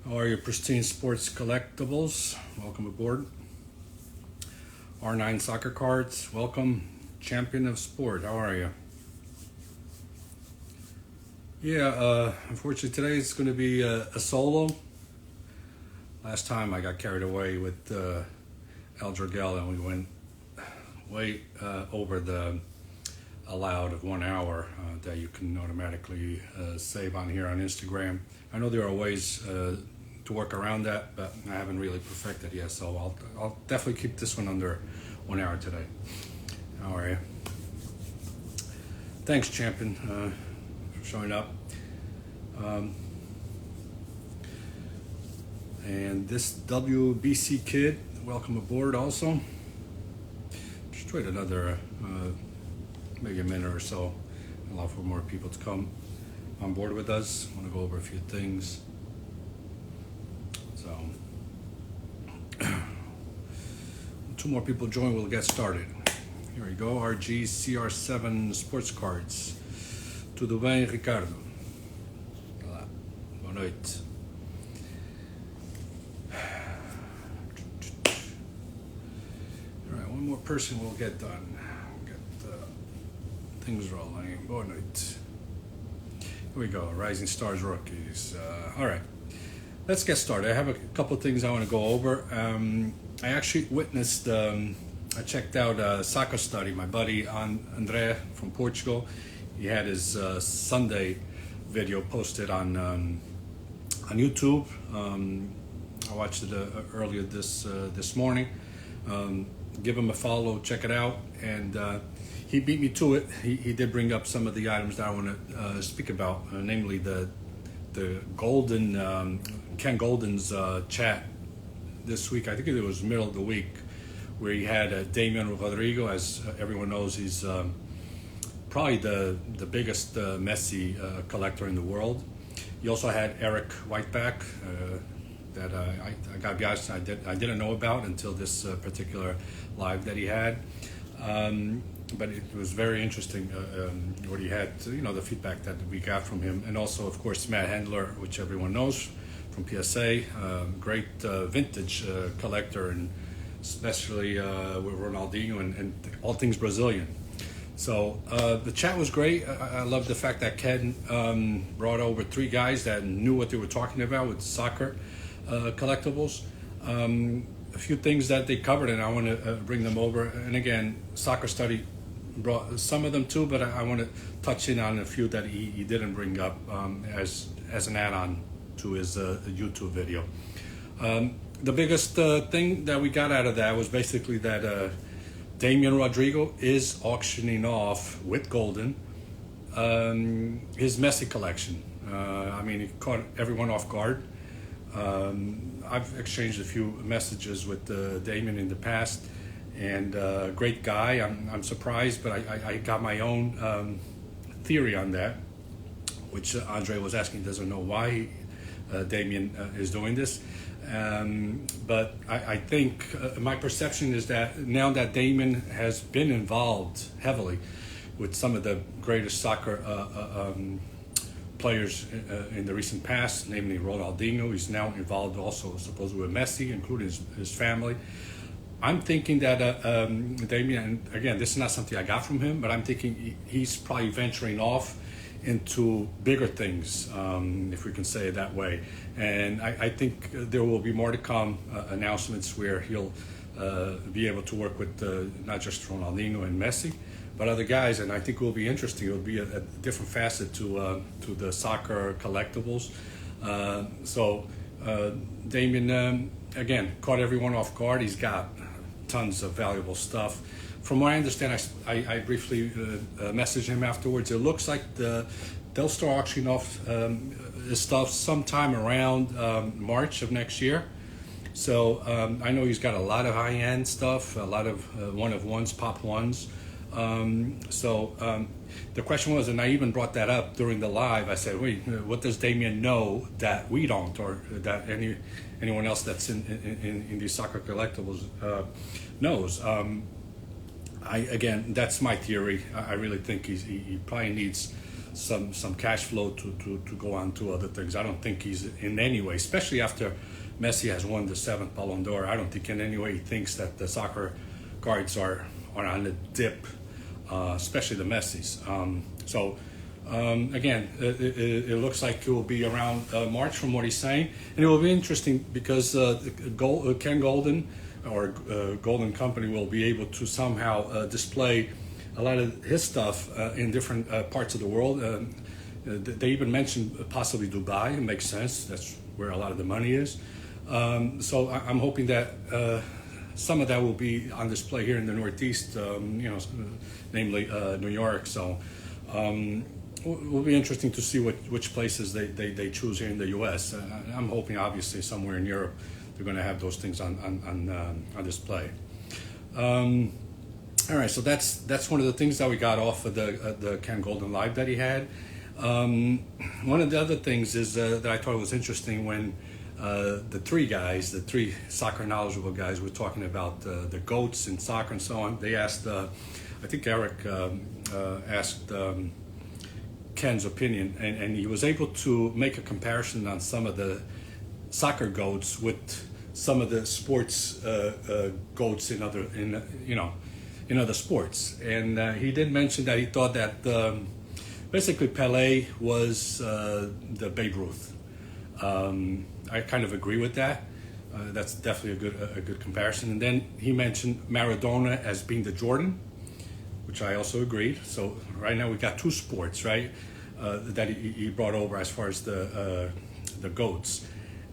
How are you, Pristine Sports Collectibles? Welcome aboard. R9 Soccer Cards, welcome. Champion of Sport, how are you? Yeah, unfortunately today it's going to be a solo. Last time I got carried away with Eldrigel and we went way over the allowed of 1 hour that you can automatically save on here on Instagram. I know there are ways to work around that, but I haven't really perfected yet, so I'll definitely keep this one under 1 hour today. How are you? Thanks, champion, for showing up. And this WBC kid, welcome aboard also. Just wait another maybe a minute or so, allow for more people to come on board with us. I want to go over a few things. So, two more people join, we'll get started. Here we go, RG CR7 Sports Cards. Tudo bem, Ricardo? Olá, boa noite. All right, one more person will get done. Things rolling. Boa noite. Here we go. Rising Stars rookies. All right, let's get started. I have a couple of things I want to go over. I actually witnessed. I checked out a soccer study. My buddy André from Portugal. He had his Sunday video posted on YouTube. I watched it earlier this morning. Give him a follow. Check it out. And he beat me to it. He did bring up some of the items that I want to speak about, namely the Goldin, Ken Goldin's chat this week. I think it was middle of the week, where he had Damian Rodrigo. As everyone knows, he's probably the biggest Messi collector in the world. He also had Eric Whiteback that I got to be honest, I didn't know about until this particular live that he had. But it was very interesting what he had, the feedback that we got from him. And also, of course, Matt Handler, which everyone knows from PSA, great vintage collector, and especially with Ronaldinho and all things Brazilian. So the chat was great. I love the fact that Ken brought over three guys that knew what they were talking about with soccer collectibles. A few things that they covered, and I want to bring them over. And again, Soccer Study brought some of them too, but I want to touch in on a few that he didn't bring up as an add-on to his YouTube video. The biggest thing that we got out of that was basically that Damian Rodrigo is auctioning off with Goldin his Messi collection. I mean, he caught everyone off guard. I've exchanged a few messages with Damian in the past, and great guy. I'm surprised, but I got my own theory on that, which Andre was asking, doesn't know why Damian is doing this. But I think my perception is that now that Damian has been involved heavily with some of the greatest soccer players in the recent past, namely Ronaldinho. He's now involved also supposedly with Messi, including his family. I'm thinking that Damian, and again, this is not something I got from him, but I'm thinking he's probably venturing off into bigger things, if we can say it that way. And I think there will be more to come, announcements where he'll be able to work with not just Ronaldinho and Messi, but other guys, and I think it will be interesting. It will be a different facet to the soccer collectibles. So Damian, again, caught everyone off guard. He's got tons of valuable stuff. From what I understand, I briefly messaged him afterwards. It looks like they'll start auctioning off his stuff sometime around March of next year. So I know he's got a lot of high-end stuff, a lot of one-of-ones, pop ones. The question was, and I even brought that up during the live, I said, wait, what does Damian know that we don't, or that anyone else that's in these soccer collectibles knows? Again, that's my theory. I really think he probably needs some cash flow to go on to other things. I don't think he's in any way, especially after Messi has won the 7th Ballon d'Or. I don't think in any way he thinks that the soccer cards are on a dip, especially the Messis. Again, it looks like it will be around March from what he's saying, and it will be interesting because Ken Goldin or Goldin Company will be able to somehow display a lot of his stuff in different parts of the world. They even mentioned possibly Dubai. It makes sense. That's where a lot of the money is. So I'm hoping that some of that will be on display here in the Northeast, namely New York. So it will be interesting to see which places they choose here in the U.S. I'm hoping, obviously, somewhere in Europe they're going to have those things on display. All right, so that's one of the things that we got off of the Ken Goldin Live that he had. One of the other things is that I thought was interesting when the three soccer knowledgeable guys were talking about the GOATs in soccer and so on. They asked, I think Eric asked Ken's opinion, and he was able to make a comparison on some of the soccer GOATs with some of the sports GOATs in other sports. And he did mention that he thought that basically Pelé was the Babe Ruth. I kind of agree with that. That's definitely a good comparison. And then he mentioned Maradona as being the Jordan, which I also agreed. So right now we got two sports, right, that he brought over as far as the GOATs.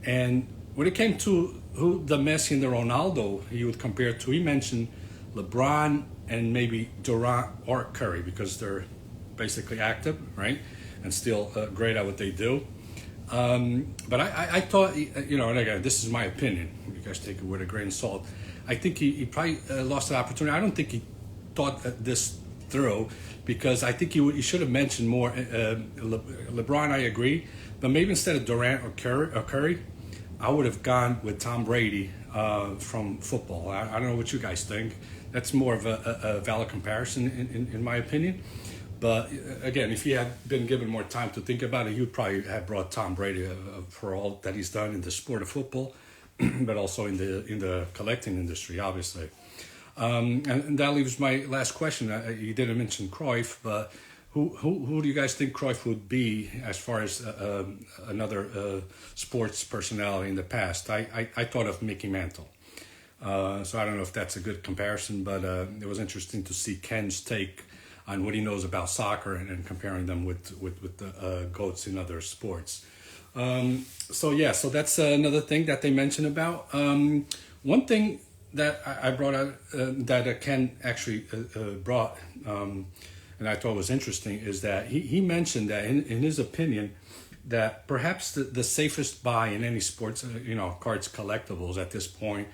And when it came to who the Messi and the Ronaldo he would compare to, he mentioned LeBron and maybe Durant or Curry because they're basically active, right, and still great at what they do. But I thought, and again, this is my opinion. You guys take it with a grain of salt. I think he probably lost the opportunity. I don't think he thought this through because I think he should have mentioned more. LeBron, I agree, but maybe instead of Durant or Curry, I would have gone with Tom Brady from football. I don't know what you guys think. That's more of a valid comparison in my opinion. But again, if he had been given more time to think about it, he would probably have brought Tom Brady for all that he's done in the sport of football, but also in the collecting industry, obviously. And that leaves my last question. You didn't mention Cruyff, but who do you guys think Cruyff would be as far as another sports personality in the past? I thought of Mickey Mantle. So I don't know if that's a good comparison, but it was interesting to see Ken's take on what he knows about soccer and comparing them with the GOATs in other sports. So that's another thing that they mentioned about. One thing that I brought out that Ken actually brought, and I thought was interesting, is that he mentioned that in his opinion, that perhaps the safest buy in any sports, cards collectibles at this point,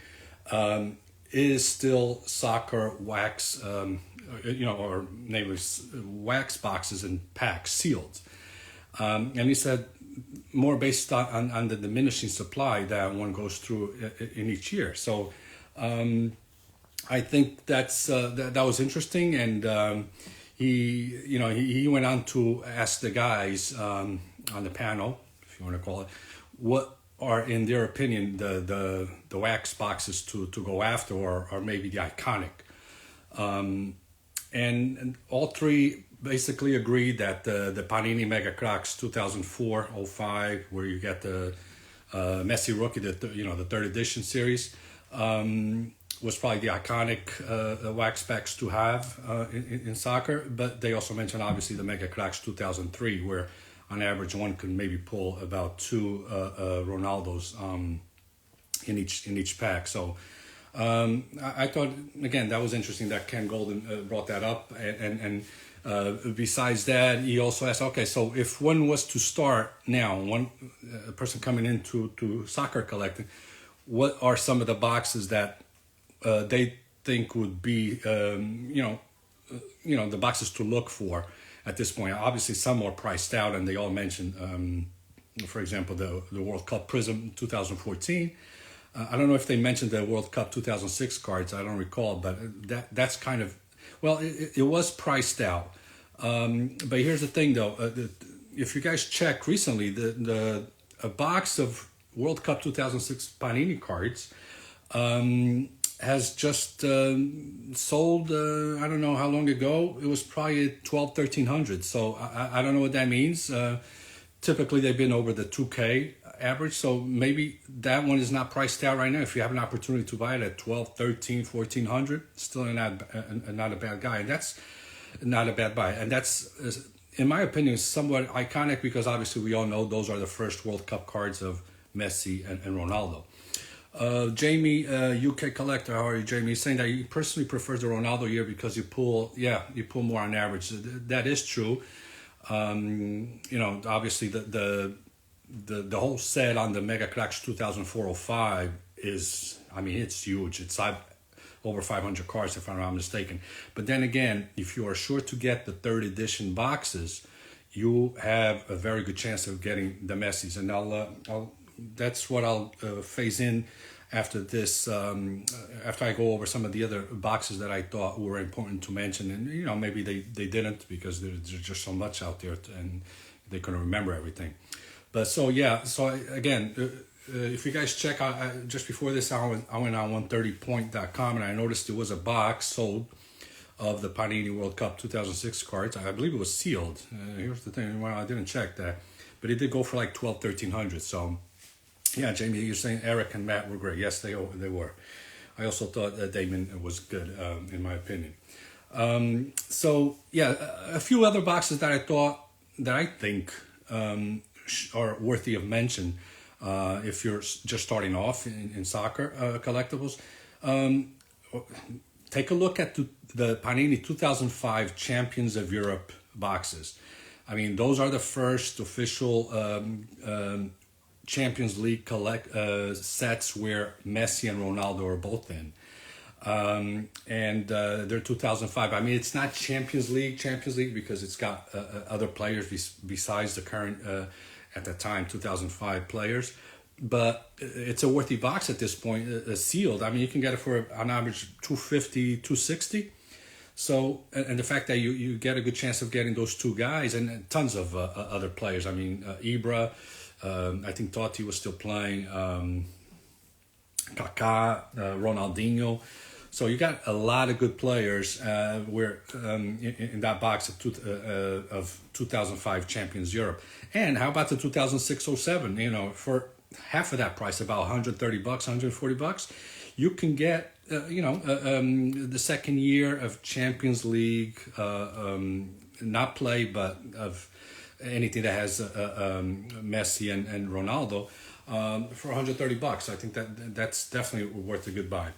is still soccer wax, or namely wax boxes and packs sealed. And he said more based on the diminishing supply that one goes through in each year. So I think that was interesting, and he went on to ask the guys on the panel, if you want to call it, what are in their opinion the wax boxes to go after, or maybe the iconic. And all three basically agreed that the Panini Mega Cracks 2004-05, where you get the Messi rookie, the third edition series, was probably the iconic wax packs to have in soccer. But they also mentioned obviously the Mega Cracks 2003, where on average one could maybe pull about two Ronaldos in each pack. So I thought, again, that was interesting that Ken Goldin brought that up. And besides that, he also asked, okay, so if one was to start now, a person coming into soccer collecting, what are some of the boxes that they think would be, the boxes to look for at this point? Obviously, some are priced out, and they all mentioned, for example, the World Cup Prism 2014. I don't know if they mentioned the World Cup 2006 cards. I don't recall, but that's kind of, well, it was priced out. But here's the thing, though. If you guys check recently, a box of World Cup 2006 Panini cards has just sold. I don't know how long ago. It was probably 1,200, 1,300. So I don't know what that means. Typically, they've been over the 2K average. So maybe that one is not priced out right now. If you have an opportunity to buy it at 12, 13, 1,400, still not a bad guy. And that's not a bad buy. And that's, in my opinion, somewhat iconic because obviously we all know those are the first World Cup cards of Messi and Ronaldo. Jamie, UK collector, how are you, Jamie? He's saying that he personally prefers the Ronaldo year because you pull more on average. That is true. Obviously the whole set on the Mega Cracks 2004-05 is, it's huge. It's over 500 cards if I'm not mistaken. But then again, if you are sure to get the third edition boxes, you have a very good chance of getting the Messis. And that's what I'll phase in after this, after I go over some of the other boxes that I thought were important to mention. And, maybe they didn't because there's just so much out there and they couldn't remember everything. But again, if you guys check out, just before this, I went on 130point.com and I noticed there was a box sold of the Panini World Cup 2006 cards. I believe it was sealed. Here's the thing, well, I didn't check that. But it did go for like 1,200, 1,300. So, yeah, Jamie, you're saying Eric and Matt were great. Yes, they were. I also thought Damon was good, in my opinion. A few other boxes that I think are worthy of mention if you're just starting off in soccer collectibles. Take a look at the Panini 2005 Champions of Europe boxes. Those are the first official Champions League sets where Messi and Ronaldo are both in. And they're 2005. It's not Champions League because it's got other players besides the current, at the time, 2005 players. But it's a worthy box at this point, sealed. You can get it for on average 250, 260. So, and the fact that you get a good chance of getting those two guys and tons of other players. Ibra, I think Totti was still playing, Kaká, Ronaldinho. So you got a lot of good players in that box of 2005 Champions Europe. And how about the 2006-07? For half of that price, about $130, $140, you can get the second year of Champions League, not play, but of anything that has Messi and Ronaldo for $130. I think that's definitely worth a good buy.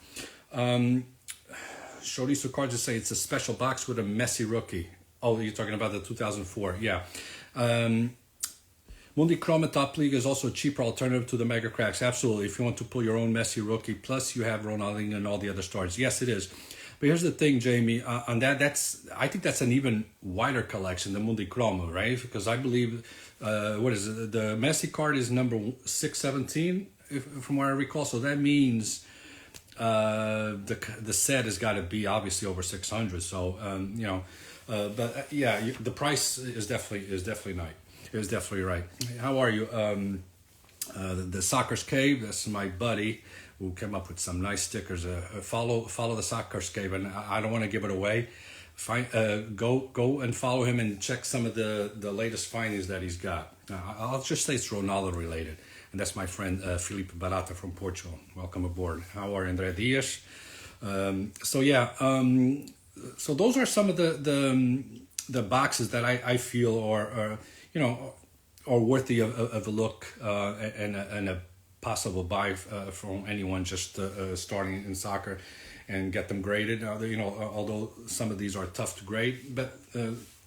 SoccerCards just say it's a special box with a Messi rookie. Oh, you're talking about the 2004, yeah. Mundi Chroma Top League is also a cheaper alternative to the Mega Cracks. Absolutely, if you want to pull your own Messi rookie, plus you have Ronaldinho and all the other stars. Yes, it is. But here's the thing, Jamie. On that, I think that's an even wider collection than Mundi Chroma, right? Because I believe, what is it? The Messi card is number 617, from what I recall. So that means the set has got to be obviously over 600. So the price is definitely nice. It was definitely right. How are you? The Soccer's Cave, that's my buddy who came up with some nice stickers. Follow the Soccer's Cave, and I don't want to give it away. Go and follow him and check some of the latest findings that he's got. I'll just say it's Ronaldo related, and that's my friend Felipe Barata from Portugal. Welcome aboard. How are André Dias? So those are some of the boxes that I feel are worthy of a look and a possible buy from anyone just starting in soccer and get them graded. Although some of these are tough to grade, but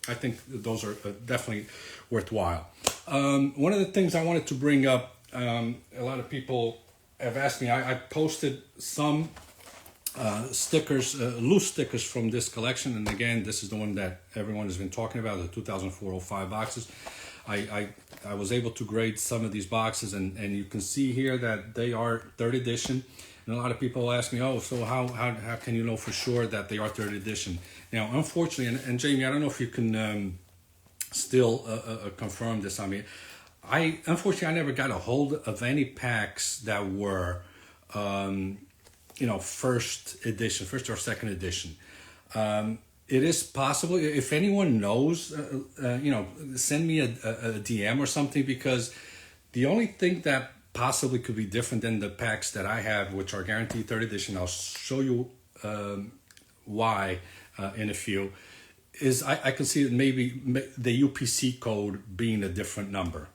I think those are definitely worthwhile. One of the things I wanted to bring up, a lot of people have asked me, I posted some stickers, loose stickers from this collection, and again, this is the one that everyone has been talking about, the 2004-05 boxes. I was able to grade some of these boxes, and you can see here that they are third edition. And a lot of people ask me, oh, so how can you know for sure that they are third edition? Now, unfortunately, and Jamie, I don't know if you can still confirm this. I mean, unfortunately I never got a hold of any packs that were, first or second edition. It is possible. If anyone knows, send me a DM or something, because the only thing that possibly could be different than the packs that I have, which are guaranteed third edition, I'll show you why in a few, is I can see that maybe the UPC code being a different number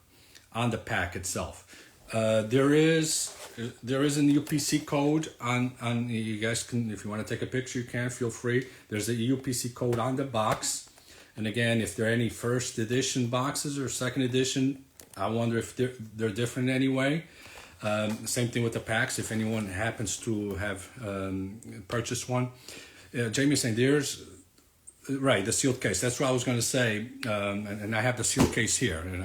on the pack itself. There is an UPC code on you guys can, if you want to take a picture, you can, feel free. There's a UPC code on the box. And again, if there are any first edition boxes or second edition, I wonder if they're different anyway. Same thing with the packs, if anyone happens to have purchased one. Jamie's saying there's, right, the sealed case. That's what I was going to say. And I have the sealed case here. And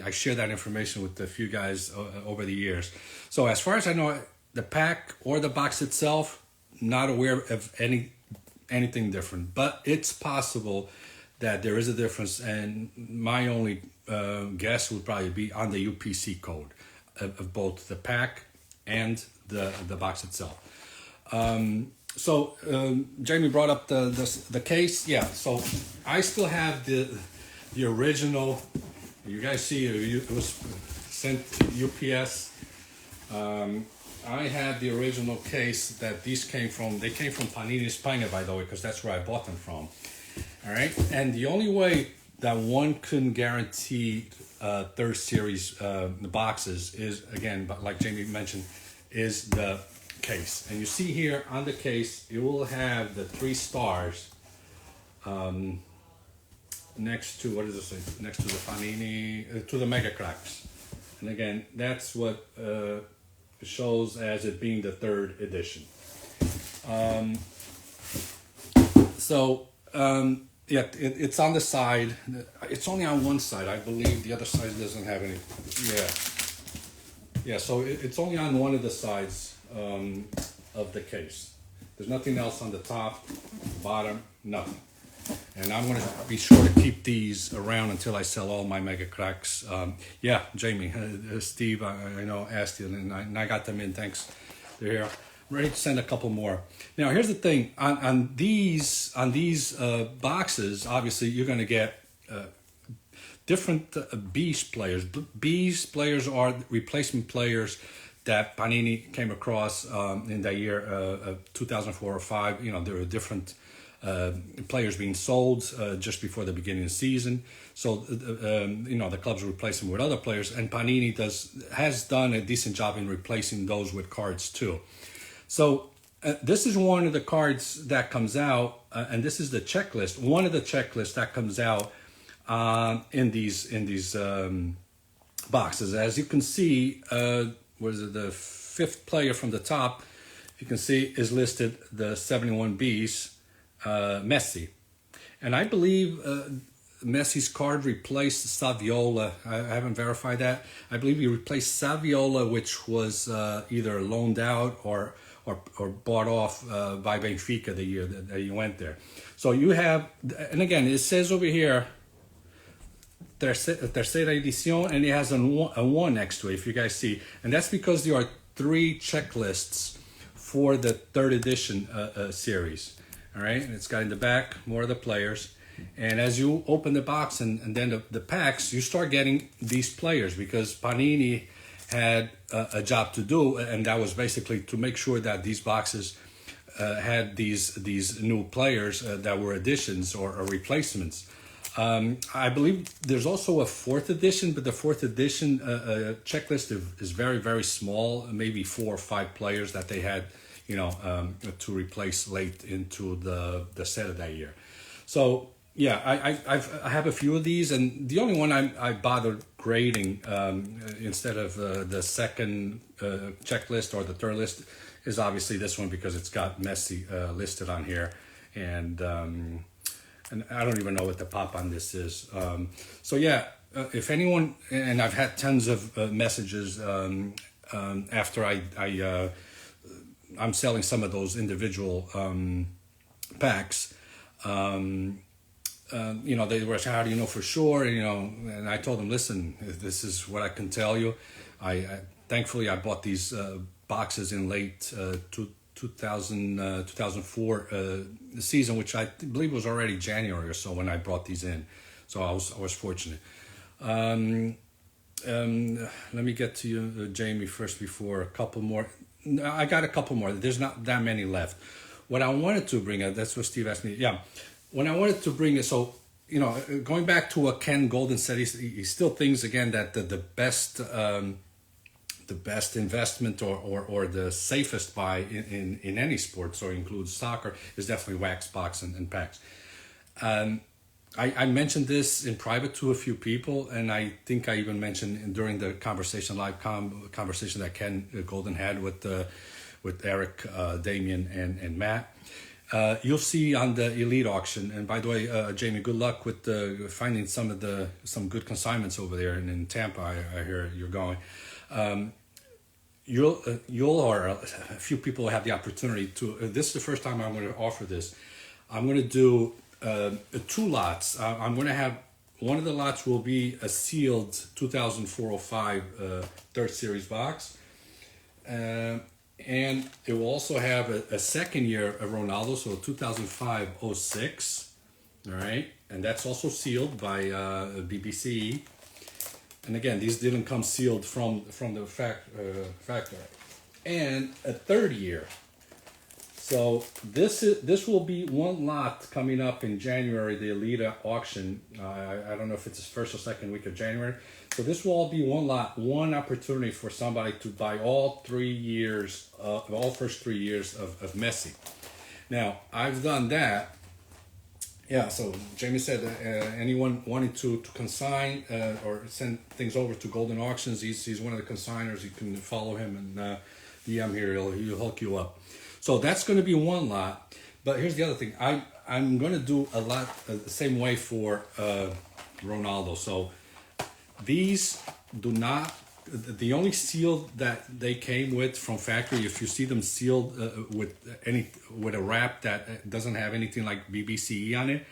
I share that information with a few guys over the years. So as far as I know, the pack or the box itself, not aware of anything different. But it's possible that there is a difference. And my only guess would probably be on the UPC code of both the pack and the box itself. So Jamie brought up the case. Yeah, so I still have the original. You guys see it was sent UPS. I had the original case that these came from. They came from Panini España, by the way, because that's where I bought them from. All right, and the only way that one couldn't guarantee third series boxes is, again, but like Jamie mentioned, is the case. And you see here on the case, it will have the 3 stars next to, what does it say? Next to the Panini, to the Mega Cracks. And again, that's what shows as it being the third edition. Yeah, it's on the side. It's only on one side, I believe. The other side doesn't have any. Yeah. So it's only on one of the sides of the case. There's nothing else on the top, bottom, nothing. And I'm going to be sure to keep these around until I sell all my Mega Cracks. Yeah, Jamie, Steve, I know asked you, and I got them in. Thanks. They're here. I'm ready to send a couple more. Now, here's the thing. On these boxes, obviously, you're going to get different Beast players. Beast players are replacement players that Panini came across in that year, 2004 or 5. You know, there were different players being sold just before the beginning of the season. So, the clubs replace them with other players, and Panini has done a decent job in replacing those with cards too. So this is one of the cards that comes out, and this is the checklist. One of the checklists that comes out in these boxes. As you can see, the 5th player from the top, you can see is listed the 71 Bs, Messi. And I believe Messi's card replaced Saviola. I haven't verified that. I believe he replaced Saviola, which was either loaned out or bought off by Benfica the year that he went there. So you have, and again, it says over here, tercera edición, and it has a 1 next to it, if you guys see. And that's because there are 3 checklists for the 3rd edition series. All right, and it's got in the back more of the players. And as you open the box and then the packs, you start getting these players, because Panini had a job to do, and that was basically to make sure that these boxes had these new players that were additions or replacements. I believe there's also a 4th edition, but the 4th edition checklist is very, very small, maybe 4 or 5 players that they had, to replace late into the set of that year. So yeah, I have a few of these, and the only one I bothered grading instead of the second checklist or the 3rd list is obviously this one, because it's got Messi listed on here, and I don't even know what the pop on this is. So yeah, if anyone, and I've had tons of messages after I I'm selling some of those individual packs. They were asking, how do you know for sure? And I told them, listen, this is what I can tell you. Thankfully, I bought these boxes in late 2004 season, which I believe was already January or so when I brought these in. So I was fortunate. Let me get to you, Jamie, first before a couple more. I got a couple more. There's not that many left. What I wanted to bring up, that's what Steve asked me. Yeah, when I wanted to bring it, so, going back to what Ken Goldin said, he still thinks, again, that the best investment or the safest buy in any sport, so it includes soccer, is definitely wax box and packs. I mentioned this in private to a few people, and I think I even mentioned during the live conversation that Ken Goldin had with Eric, Damien, and Matt. You'll see on the Elite auction, and by the way, Jamie, good luck with finding some good consignments over there in Tampa. I hear you're going. You'll or a few people have the opportunity to. This is the first time I'm going to offer this. I'm going to do 2 lots. I'm going to have one of the lots will be a sealed 2004-05 third series box, and it will also have a second year of Ronaldo, so 2005-06. All right, and that's also sealed by BBC. And again, these didn't come sealed from the factory. And a third year. So this will be one lot coming up in January, the Elite auction. I don't know if it's the first or second week of January. So this will all be one lot, one opportunity for somebody to buy all first 3 years of Messi. Now, I've done that. Yeah, so Jamie said anyone wanting to consign or send things over to Goldin Auctions, he's one of the consigners. You can follow him and DM here. He'll hook you up. So that's going to be one lot. But here's the other thing. I'm going to do a lot the same way for Ronaldo. So these do not. The only seal that they came with from factory, if you see them sealed with a wrap that doesn't have anything like BBCE on it,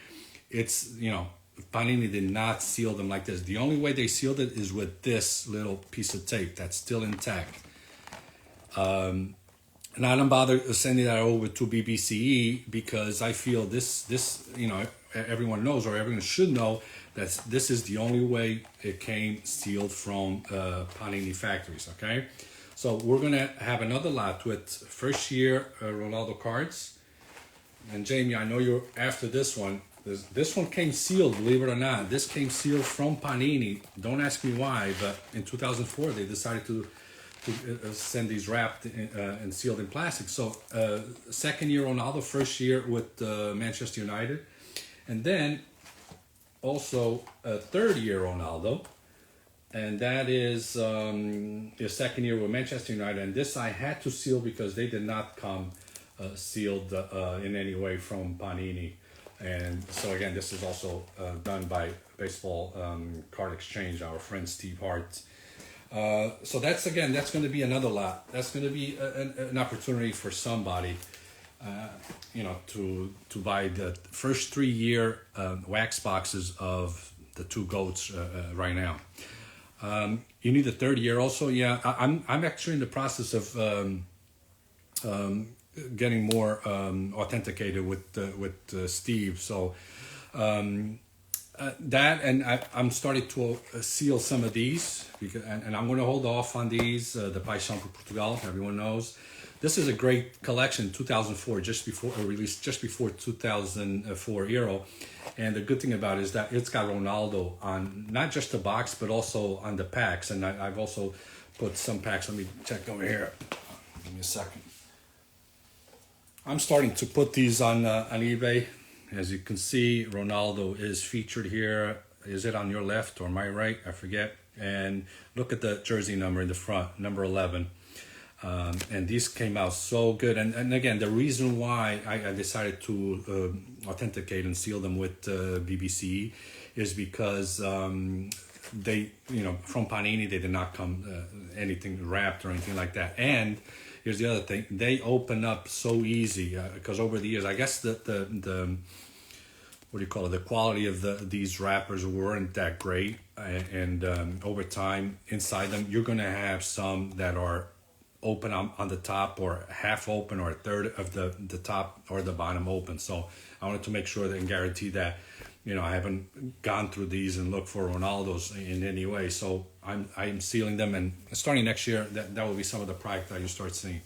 it's, Panini did not seal them like this. The only way they sealed it is with this little piece of tape that's still intact. And I don't bother sending that over to BBCE because I feel this everyone knows, or everyone should know, that this is the only way it came sealed from Panini factories, okay? So we're going to have another lot with first year Ronaldo cards. And Jamie, I know you're after this one. This one came sealed, believe it or not. This came sealed from Panini. Don't ask me why, but in 2004 they decided to send these wrapped and sealed in plastic. So second year Ronaldo, first year with Manchester United. And then also a third year Ronaldo, and that is the second year with Manchester United. And this I had to seal because they did not come sealed in any way from Panini. And so again, this is also done by Baseball Card Exchange, our friend Steve Hart. So that's going to be another lot. That's going to be an opportunity for somebody to buy the first 3 year wax boxes of the 2 GOATs right now. You need the third year also. Yeah, I'm actually in the process of getting more authenticated with Steve. So that, and I'm starting to seal some of these and I'm going to hold off on these. The Paixão por Portugal, everyone knows. This is a great collection, 2004, released just before 2004 Euro. And the good thing about it is that it's got Ronaldo on not just the box, but also on the packs. And I've also put some packs. Let me check over here. Give me a second. I'm starting to put these on eBay. As you can see, Ronaldo is featured here. Is it on your left or my right? I forget. And look at the jersey number in the front, number 11. And these came out so good. And again, the reason why I decided to authenticate and seal them with BBC is because they, from Panini, they did not come anything wrapped or anything like that. And here's the other thing: they open up so easy because over the years, I guess the what do you call it? The quality of these wrappers weren't that great, and over time, inside them, you're gonna have some that are open on the top, or half open, or a third of the top or the bottom open. So I wanted to make sure and guarantee that, I haven't gone through these and looked for Ronaldo's in any way. So I'm sealing them, and starting next year, that will be some of the product that you start seeing.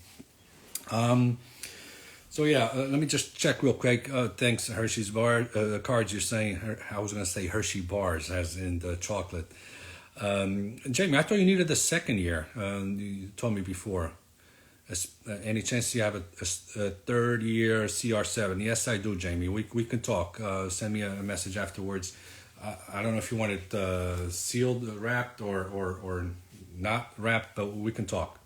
So yeah, let me just check real quick. Thanks, Hershey's Bar Cards. You're saying I was going to say Hershey Bars, as in the chocolate. Jamie, I thought you needed the second year. You told me before. Any chance you have a third year CR7? Yes, I do, Jamie. We can talk. Send me a message afterwards. I don't know if you want it sealed, wrapped, or not wrapped, but we can talk.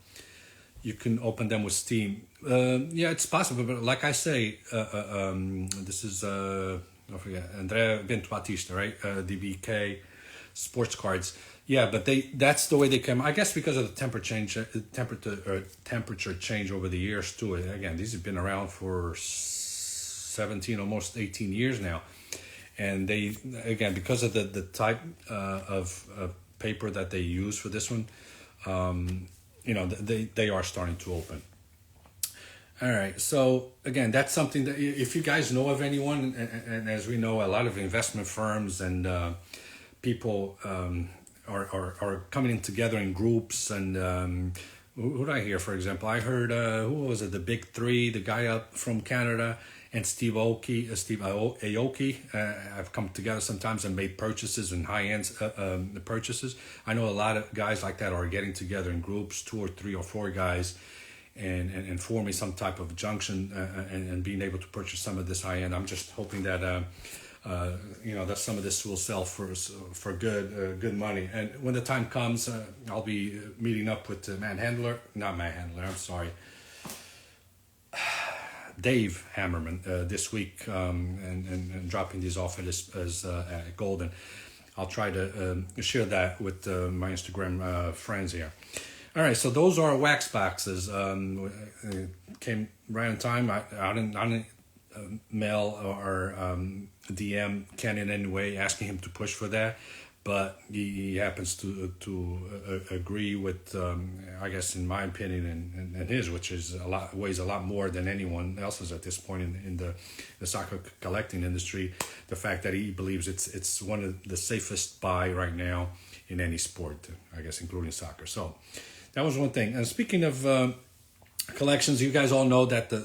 You can open them with steam. Yeah, it's possible, but like I say, this is don't forget Andrea Bentbatista, right? DBK Sportscards. Yeah, but that's the way they come. I guess because of the temperature change over the years too. Again, these have been around for 17, almost 18 years now, and they, again, because of the type of paper that they use for this one, they are starting to open. All right, so again, that's something that if you guys know of anyone, and as we know, a lot of investment firms and people are coming in together in groups. And who did I hear, for example? I heard, who was it, the big three, the guy up from Canada, and Steve Aoki have come together sometimes and made purchases and high-end purchases. I know a lot of guys like that are getting together in groups, 2 or 3 or 4 guys, and forming some type of junction and being able to purchase some of this high-end. I'm just hoping that that some of this will sell for good money. And when the time comes, I'll be meeting up with Dave Hammerman this week, and dropping these off at Goldin. I'll try to share that with my Instagram friends here. All right, so those are wax boxes. Came right on time. I didn't mail or DM Ken in any way, asking him to push for that, but he happens to agree with, I guess, in my opinion, and his, which is weighs a lot more than anyone else's at this point in the soccer collecting industry. The fact that he believes it's one of the safest buy right now in any sport, I guess, including soccer. So that was one thing. And speaking of collections, you guys all know that the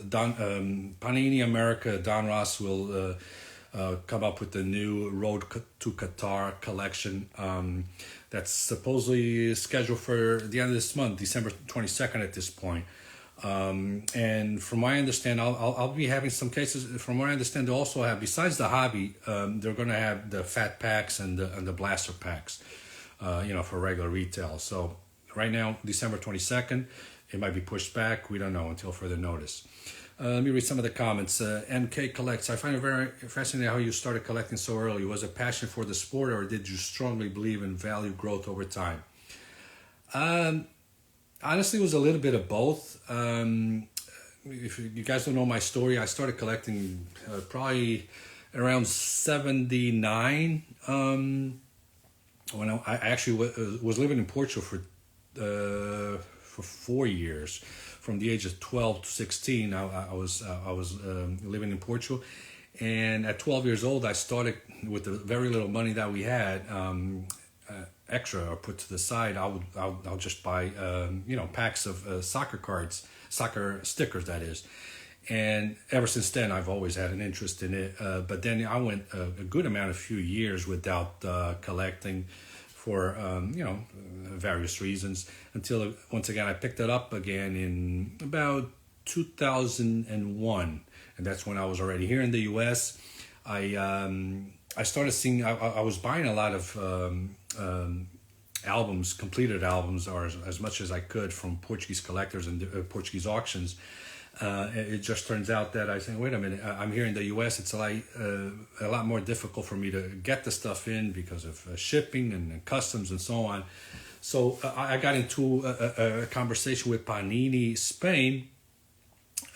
Panini America, Don Ross will come up with the new Road to Qatar collection that's supposedly scheduled for the end of this month, December 22nd at this point. And from what I understand, I'll be having some cases. From what I understand, they also have, besides the hobby, they're going to have the fat packs and the blaster packs, for regular retail. So right now, December 22nd, it might be pushed back. We don't know until further notice. Let me read some of the comments. MK Collects. I find it very fascinating how you started collecting so early. Was it passion for the sport, or did you strongly believe in value growth over time? Honestly, it was a little bit of both. If you guys don't know my story, I started collecting probably around 79. When I actually was living in Portugal for 4 years. From the age of 12 to 16, I was living in Portugal, and at 12 years old, I started with the very little money that we had, extra or put to the side. I'll just buy packs of soccer cards, soccer stickers, that is. And ever since then, I've always had an interest in it. But then I went a good amount, a few years without collecting, for various reasons, until once again I picked it up again in about 2001, and that's when I was already here in the U.S. I started seeing, I was buying a lot of albums, completed albums, or as much as I could, from Portuguese collectors and Portuguese auctions. It just turns out that I say, wait a minute, I'm here in the U.S. It's a lot more difficult for me to get the stuff in because of shipping and customs and so on. So I got into a conversation with Panini Spain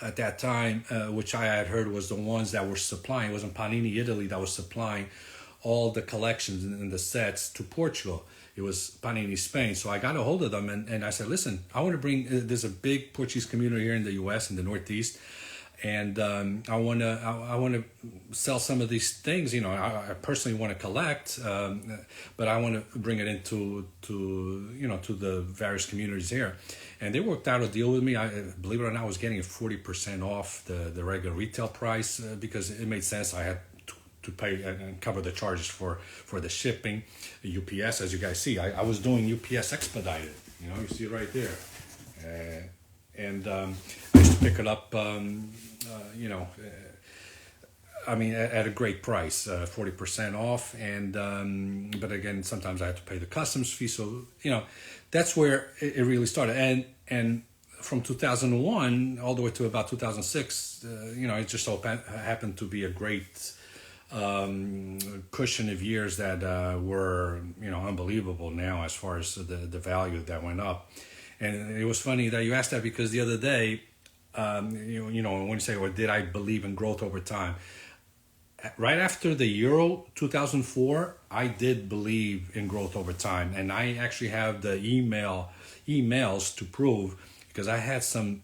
at that time, which I had heard was the ones that were supplying. It wasn't Panini Italy that was supplying all the collections and the sets to Portugal. It was Panini Spain. So I got a hold of them and I said, listen, I want to bring, there's a big Portuguese community here in the U.S. in the Northeast. And I want to sell some of these things. You know, I personally want to collect, but I want to bring it into to the various communities here. And they worked out a deal with me. I believe it or not, I was getting 40% off the regular retail price because it made sense. I had to pay and cover the charges for the shipping. The UPS, as you guys see, I was doing UPS expedited. You know, you see it right there. And I used to pick it up, at a great price, 40% off. And but again, sometimes I had to pay the customs fee. So, that's where it really started. And from 2001 all the way to about 2006, it just so happened to be a great cushion of years that were, unbelievable now as far as the value that went up. And it was funny that you asked that because the other day, when you say, well, did I believe in growth over time? Right after the Euro 2004, I did believe in growth over time. And I actually have the emails to prove, because I had some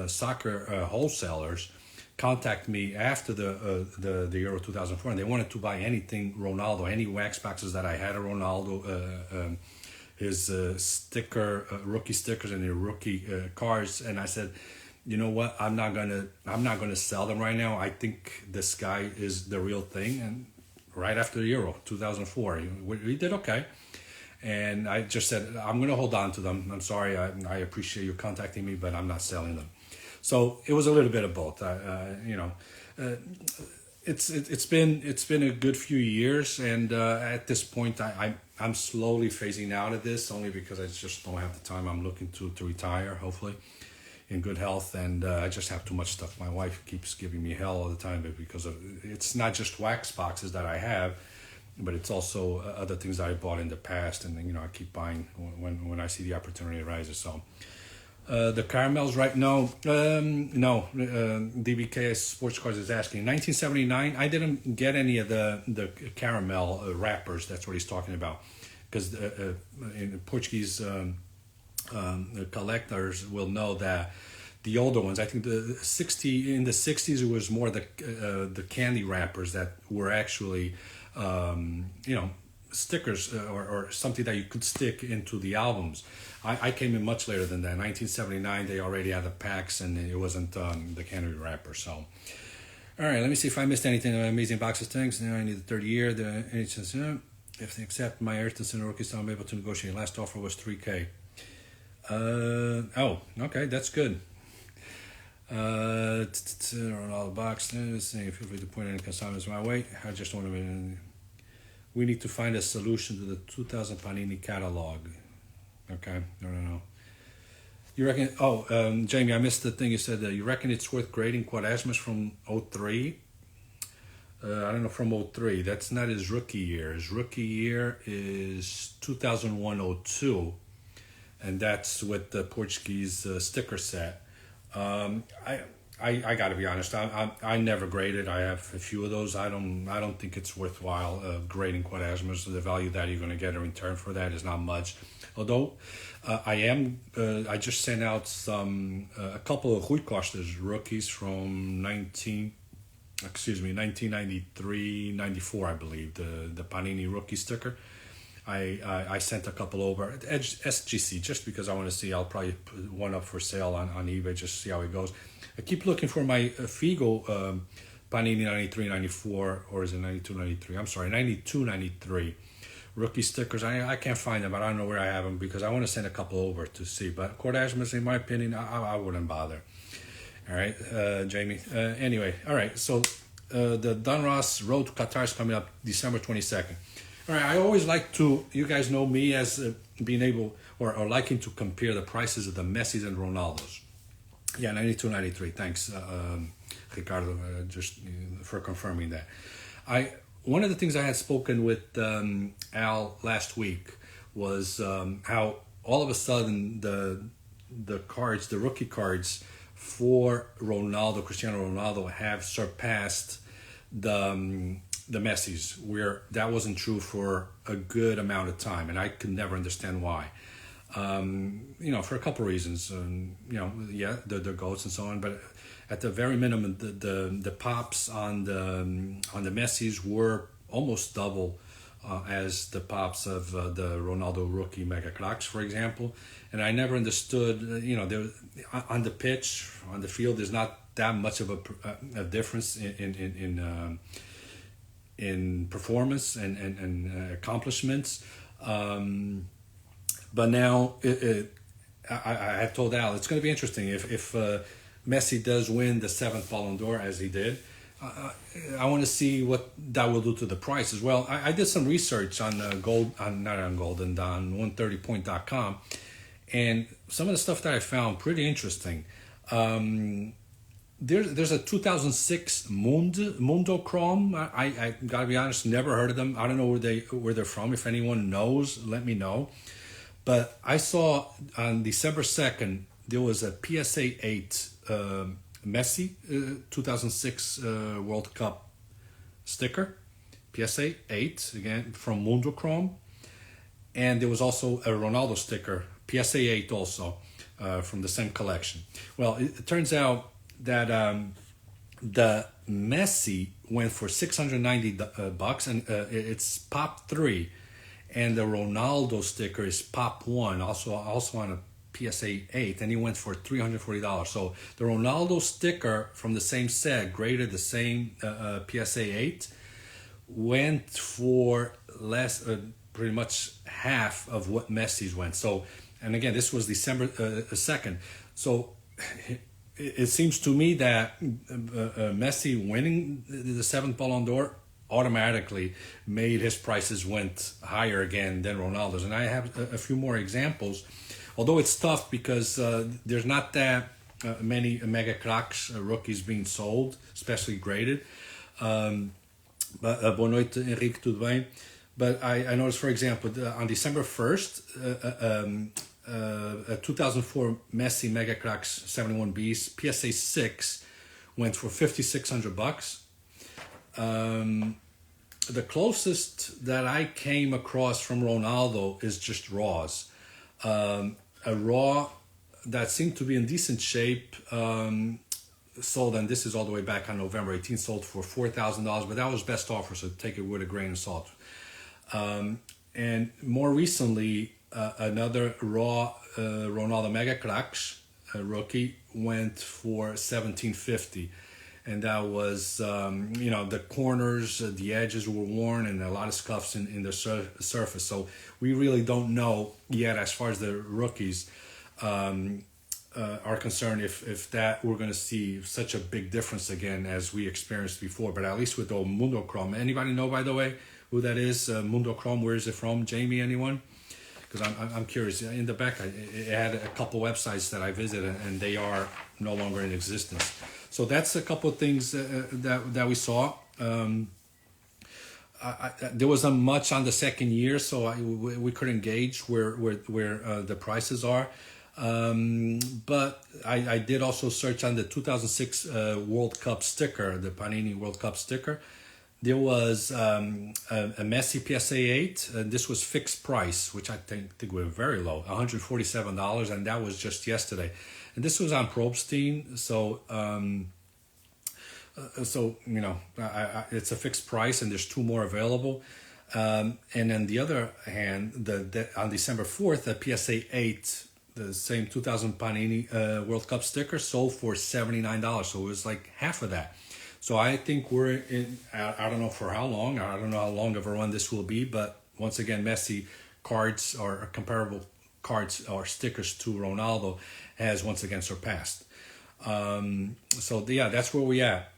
soccer wholesalers contact me after the Euro 2004, and they wanted to buy anything Ronaldo, any wax boxes that I had of Ronaldo, his rookie stickers and the rookie cards. And I said, you know what? I'm not gonna sell them right now. I think this guy is the real thing. And right after the Euro 2004, we did okay. And I just said, I'm gonna hold on to them. I'm sorry. I appreciate you contacting me, but I'm not selling them. So it was a little bit of both. It's been a good few years, and at this point, I'm slowly phasing out of this only because I just don't have the time. I'm looking to retire, hopefully, in good health, and I just have too much stuff. My wife keeps giving me hell all the time, but because it's not just wax boxes that I have, but it's also other things that I bought in the past, and I keep buying when I see the opportunity arises. So. The caramels right now, no. DBK Sportscards is asking. 1979, I didn't get any of the caramel wrappers. That's what he's talking about, because in Portuguese collectors will know that the older ones. I think in the 60s it was more the candy wrappers that were actually stickers or something that you could stick into the albums. I came in much later than that. 1979, they already had the packs, and it wasn't the candy wrapper. So, all right, let me see if I missed anything. Amazing boxes things. Now I need the third year. It says, if they accept my Ayrton and rookie, so I'm able to negotiate. Last offer was $3,000. Okay, that's good. On all the boxes, feel free to point any consignments my way. I just want to. We need to find a solution to the 2000 Panini catalog. Okay, no. You reckon? Jamie, I missed the thing you said. You reckon it's worth grading Quaresma's from 03? I don't know, from 03. That's not his rookie year. His rookie year is 2001-02, and that's with the Portuguese sticker set. I got to be honest. I never graded. I have a few of those. I don't think it's worthwhile grading Quaresma's. The value that you're going to get in return for that is not much. Although I just sent out a couple of Rui Costa's rookies from 1993-94, I believe, the Panini rookie sticker. I sent a couple over at SGC just because I want to see. I'll probably put one up for sale on eBay just to see how it goes. I keep looking for my Figo Panini 93-94, or is it 92-93? I'm sorry, 92-93 rookie stickers. I can't find them, but I don't know where I have them because I want to send a couple over to see. But Quaresma's, in my opinion, I wouldn't bother. All right, Jamie. Anyway, all right. So the Donruss Road to Qatar is coming up December 22nd. All right, I always like to, you guys know me as being able or liking to compare the prices of the Messis and Ronaldos. Yeah, 92, 93. Thanks, Ricardo, just for confirming that. I One of the things I had spoken with Al last week was how all of a sudden the rookie cards for Cristiano Ronaldo, have surpassed the Messi's, where that wasn't true for a good amount of time, and I could never understand why. For a couple of reasons. Yeah, they're goats and so on, but at the very minimum, the pops on the Messi's were almost double as the pops of the Ronaldo rookie Mega Cracks, for example. And I never understood. There on the pitch, on the field, there's not that much of a difference in performance and accomplishments. But now, I have told Al, it's going to be interesting if Messi does win the seventh Ballon d'Or, as he did. I want to see what that will do to the price as well. I did some research on not on Goldin, on 130point.com, and some of the stuff that I found pretty interesting. There's a 2006 Mundo Chrome. I gotta be honest, never heard of them. I don't know where they're from. If anyone knows, let me know. But I saw on December 2nd, there was a PSA 8 Messi 2006 World Cup sticker. PSA 8, again, from Mundo Chrome. And there was also a Ronaldo sticker, PSA 8 also, from the same collection. Well, it turns out that the Messi went for $690, and it's pop 3. And the Ronaldo sticker is pop 1, also on a PSA 8, and he went for $340. So the Ronaldo sticker from the same set, graded the same PSA 8, went for less, pretty much half of what Messi's went. So, and again, this was December 2nd. So it seems to me that Messi winning the seventh Ballon d'Or automatically made his prices went higher again than Ronaldo's. And I have a few more examples, although it's tough because there's not that many Mega Cracks rookies being sold, especially graded. Boa noite, Henrique, tudo bem? But I noticed, for example, on December 1st, a 2004 Messi Mega Cracks 71Bs PSA 6 went for $5,600. The closest that I came across from Ronaldo is just raws. A raw that seemed to be in decent shape, sold, and this is all the way back on November 18th, sold for $4,000, but that was best offer, so take it with a grain of salt. And more recently, another raw Ronaldo Mega Cracks rookie went for $1,750. And that was, the corners, the edges were worn, and a lot of scuffs in the surface. So we really don't know yet, as far as the rookies are concerned, if that we're going to see such a big difference again as we experienced before. But at least with the Mundo Chrome. Anybody know, by the way, who that is? Mundo Chrome, where is it from? Jamie, anyone? Because I'm curious. In the back, it had a couple websites that I visited, and they are no longer in existence. So that's a couple of things that we saw. There wasn't much on the second year, so we couldn't gauge where the prices are. But I did also search on the 2006 World Cup sticker, the Panini World Cup sticker. There was a Messi PSA 8, and this was fixed price, which I think were very low, $147, and that was just yesterday. And this was on Probstein, so it's a fixed price, and there's 2 more available. And on the other hand, on December 4th, the PSA 8, the same 2000 Panini World Cup sticker, sold for $79, so it was like half of that. So I think we're in, I don't know for how long, I don't know how long of a run this will be, but once again, Messi cards or comparable cards or stickers to Ronaldo has once again surpassed. So yeah, that's where we at.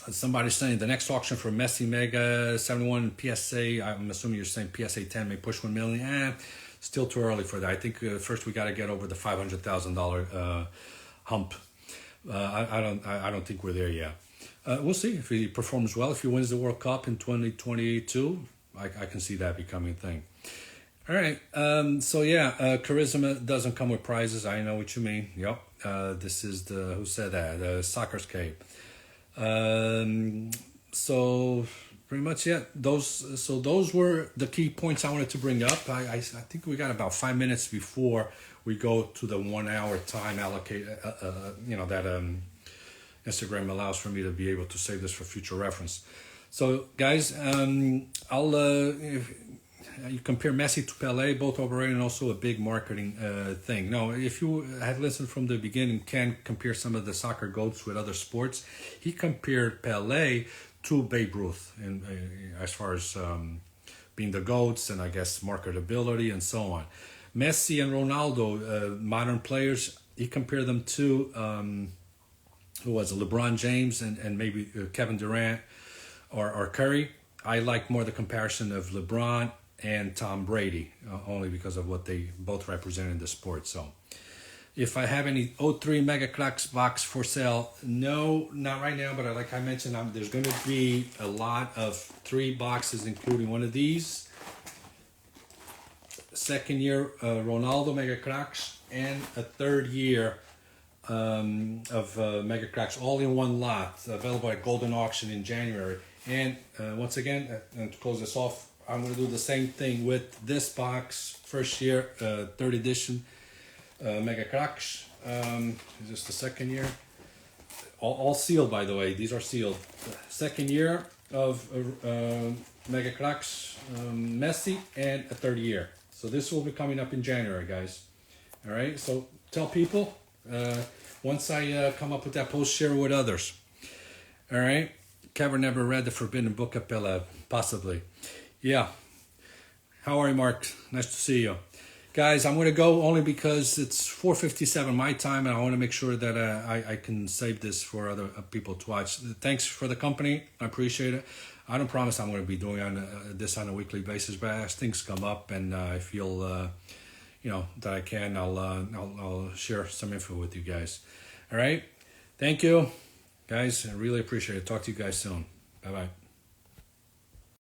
Somebody's saying the next auction for Messi Mega 71 PSA, I'm assuming you're saying PSA 10 may push 1 million. still too early for that. I think first we got to get over the $500,000 hump. I don't think we're there yet. We'll see if he performs well. If he wins the World Cup in 2022, I can see that becoming a thing. All right. So yeah, charisma doesn't come with prizes. I know what you mean. Yep. This is who said that? The Soccer's Cape. So pretty much, yeah. Those were the key points I wanted to bring up. I think we got about 5 minutes before we go to the 1 hour time allocate. That Instagram allows for me to be able to save this for future reference. So guys, you compare Messi to Pelé, both overrated and also a big marketing thing. No, if you had listened from the beginning, Ken compared some of the soccer goats with other sports. He compared Pelé to Babe Ruth, and as far as being the goats and I guess marketability and so on. Messi and Ronaldo, modern players, he compared them to who was it, LeBron James and maybe Kevin Durant or Curry. I like more the comparison of LeBron and Tom Brady, only because of what they both represent in the sport. So if I have any 03 Mega Cracks box for sale, no, not right now, but like I mentioned, there's going to be a lot of 3 boxes, including one of these. Second year Ronaldo Mega Cracks and a third year of Mega Cracks, all in one lot, available at Goldin Auction in January. And once again, and to close this off, I'm going to do the same thing with this box. First year, third edition Mega Cracks. Is this the second year? All sealed, by the way. These are sealed. Second year of Mega Cracks, Messi, and a third year. So this will be coming up in January, guys. All right. So tell people once I come up with that post, share with others. All right. Kevin never read the Forbidden Book of Pelé, possibly. Yeah. How are you, Mark? Nice to see you. Guys, I'm going to go only because it's 4:57 my time, and I want to make sure that I can save this for other people to watch. Thanks for the company. I appreciate it. I don't promise I'm going to be doing this on a weekly basis, but as things come up and I feel that I can, I'll share some info with you guys. All right? Thank you. Guys, I really appreciate it. Talk to you guys soon. Bye-bye.